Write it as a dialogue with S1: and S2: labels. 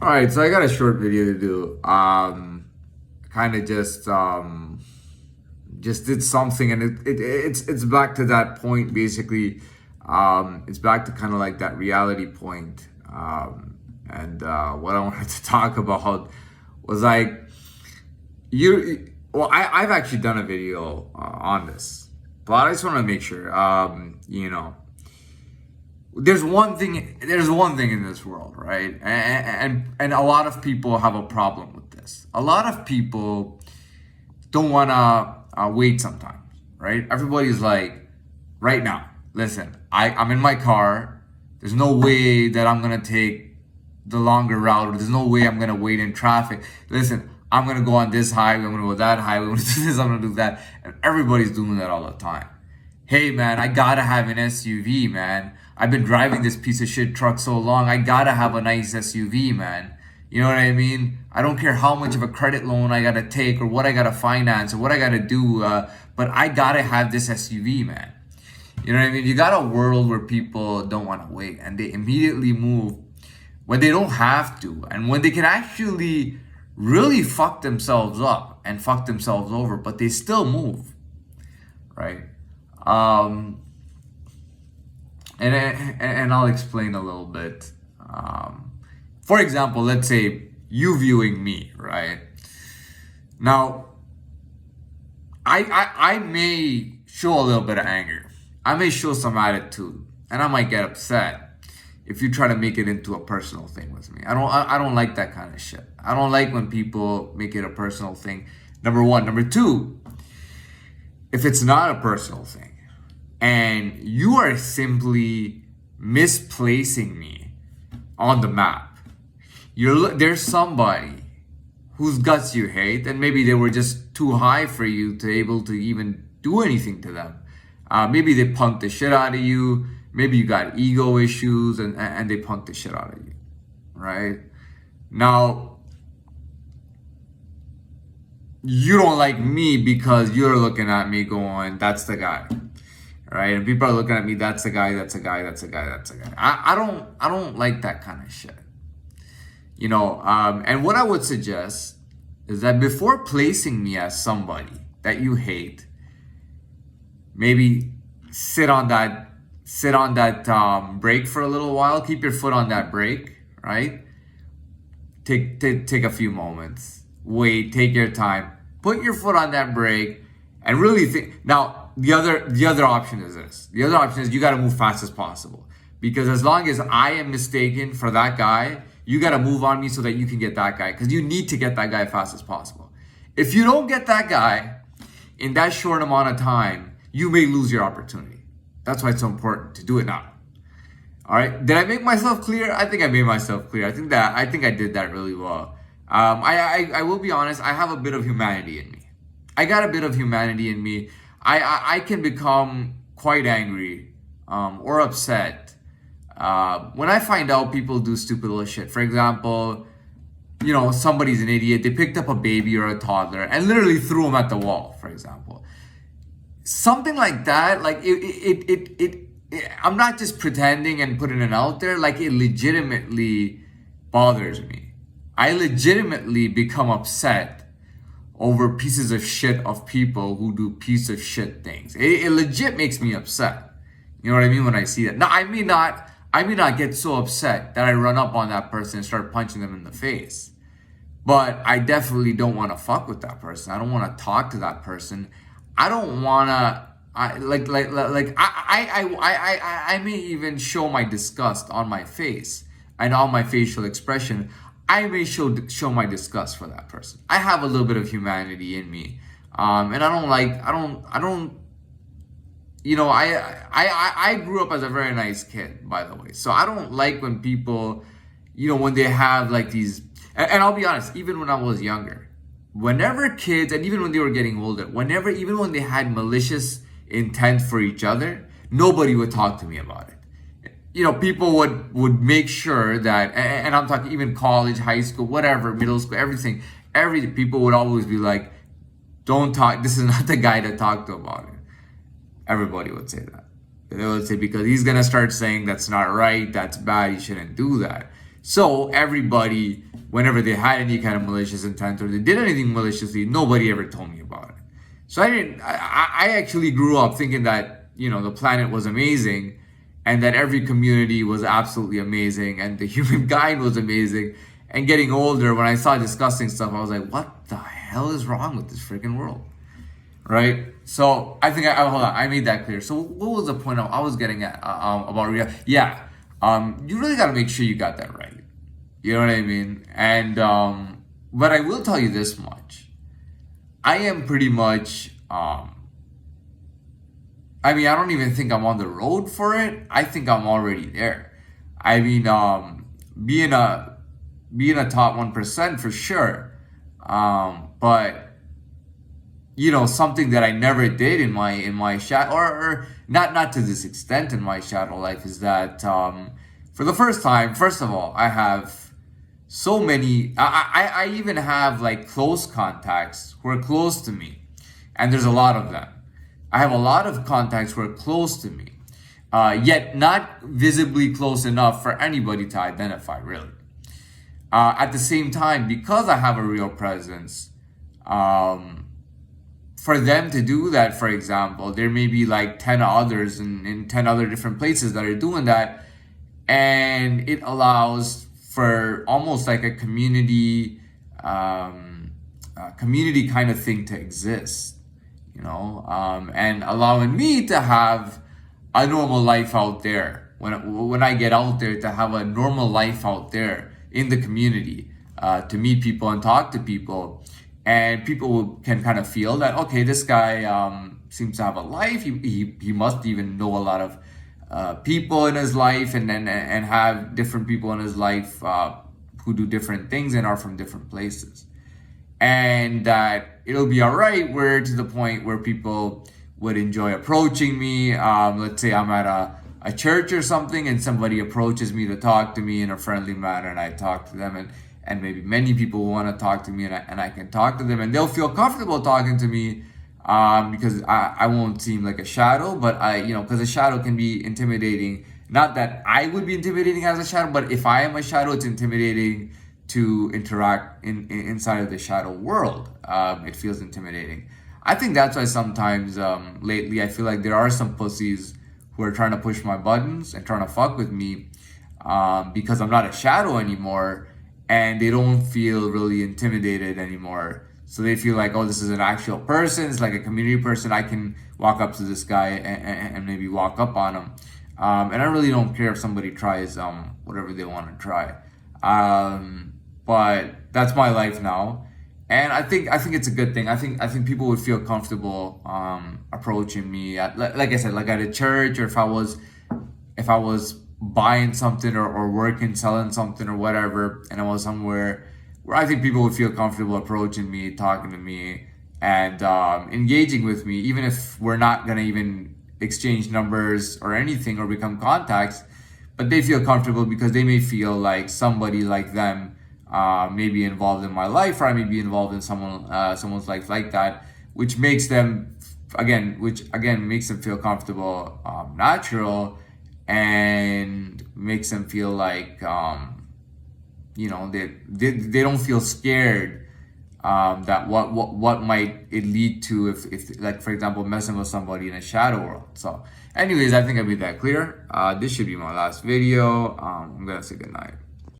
S1: All right, so I got a short video to do. Kind of just did something, and it's back to that point basically. It's back to kind of like that reality point. And what I wanted to talk about was like you. Well, I've actually done a video on this, but I just want to make sure. There's one thing in this world, right? And a lot of people have a problem with this. A lot of people don't want to wait sometimes, right? Everybody's like, right now, listen, I'm in my car. There's no way that I'm going to take the longer route. Or there's no way I'm going to wait in traffic. Listen, I'm going to go on this highway. I'm going to go that highway. I'm going to do this. I'm going to do that. And everybody's doing that all the time. Hey, man, I got to have an SUV, man. I've been driving this piece of shit truck so long. I got to have a nice SUV, man. You know what I mean? I don't care how much of a credit loan I got to take or what I got to finance or what I got to do. But I got to have this SUV, man. You know what I mean? You got a world where people don't want to wait and they immediately move when they don't have to and when they can actually really fuck themselves up and fuck themselves over, but they still move, right? And I'll explain a little bit. For example, let's say you viewing me, right? Now, I may show a little bit of anger. I may show some attitude, and I might get upset if you try to make it into a personal thing with me. I don't like that kind of shit. I don't like when people make it a personal thing. Number one. Number two, if it's not a personal thing and you are simply misplacing me on the map, there's somebody whose guts you hate, and maybe they were just too high for you to able to even do anything to them. Maybe they punked the shit out of you. Maybe you got ego issues and they punked the shit out of you, right? Now, you don't like me because you're looking at me going, that's the guy, right? And people are looking at me, that's a guy, that's a guy, that's a guy, that's a guy. I don't like that kind of shit. And what I would suggest is that before placing me as somebody that you hate, maybe sit on that brake for a little while. Keep your foot on that brake, right? Take a few moments. Wait, take your time. Put your foot on that brake and really think. Now, the other option is this. The other option is you got to move fast as possible. Because as long as I am mistaken for that guy, you got to move on me so that you can get that guy. Because you need to get that guy fast as possible. If you don't get that guy in that short amount of time, you may lose your opportunity. That's why it's so important to do it now. All right. Did I make myself clear? I think I made myself clear. I think I did that really well. I will be honest. I have a bit of humanity in me. I got a bit of humanity in me. I can become quite angry or upset when I find out people do stupid little shit. For example, somebody's an idiot. They picked up a baby or a toddler and literally threw him at the wall, for example. Something like that, like I'm not just pretending and putting it out there, like it legitimately bothers me. I legitimately become upset over pieces of shit of people who do piece of shit things. It legit makes me upset. You know what I mean when I see that? Now, I may not get so upset that I run up on that person and start punching them in the face. But I definitely don't want to fuck with that person. I don't want to talk to that person. I don't wanna. I may even show my disgust on my face and on my facial expression. I may show my disgust for that person. I have a little bit of humanity in me, and I grew up as a very nice kid, by the way. So I don't like when people, when they have like these. And I'll be honest, even when I was younger. Whenever kids, and even when they were getting older, even when they had malicious intent for each other, nobody would talk to me about it. People would make sure that, and I'm talking even college, high school, whatever, middle school, everything, people would always be like, don't talk, this is not the guy to talk to about it. Everybody would say that. They would say, because he's going to start saying that's not right, that's bad, you shouldn't do that. So everybody whenever they had any kind of malicious intent or they did anything maliciously, nobody ever told me about it. So I actually grew up thinking that, the planet was amazing and that every community was absolutely amazing and the humankind was amazing. And getting older, when I saw disgusting stuff, I was like, what the hell is wrong with this freaking world? Right? So I think hold on, I made that clear. So what was the point I was getting at about reality? Yeah, you really got to make sure you got that right. You know what I mean? And but I will tell you this much: I am pretty much. I don't even think I'm on the road for it. I think I'm already there. I mean, being a top 1% for sure. But something that I never did in my shadow, or not to this extent in my shadow life, is that for the first time, first of all, I have so many. I even have like close contacts who are close to me, and there's a lot of them. I have a lot of contacts who are close to me, yet not visibly close enough for anybody to identify, really. At the same time, because I have a real presence, for them to do that, for example, there may be like 10 others in 10 other different places that are doing that. And it allows for almost like a community kind of thing to exist, and allowing me to have a normal life out there. When I get out there, to have a normal life out there in the community, to meet people and talk to people. And people can kind of feel that, okay, this guy seems to have a life. He must even know a lot of people in his life, and have different people in his life who do different things and are from different places. And that it'll be all right, where to the point where people would enjoy approaching me. Let's say I'm at a church or something and somebody approaches me to talk to me in a friendly manner, and I talk to them, and maybe many people want to talk to me, and I can talk to them, and they'll feel comfortable talking to me, because I won't seem like a shadow, but because a shadow can be intimidating. Not that I would be intimidating as a shadow, but if I am a shadow, it's intimidating to interact inside of the shadow world. It feels intimidating. I think that's why sometimes lately I feel like there are some pussies who are trying to push my buttons and trying to fuck with me, because I'm not a shadow anymore. And they don't feel really intimidated anymore. So they feel like, oh, this is an actual person. It's like a community person. I can walk up to this guy and maybe walk up on him. And I really don't care if somebody tries whatever they want to try. But that's my life now. And I think it's a good thing. I think people would feel comfortable approaching me like I said, like at a church, or if I was buying something or working, selling something or whatever, and I was somewhere where I think people would feel comfortable approaching me, talking to me, and engaging with me, even if we're not gonna even exchange numbers or anything or become contacts, but they feel comfortable because they may feel like somebody like them may be involved in my life, or I may be involved in someone's life like that, which makes them makes them feel comfortable, natural, and makes them feel like they don't feel scared that what might it lead to if like, for example, messing with somebody in a shadow world. So anyways, I think I made that clear. This should be my last video. I'm gonna say goodnight.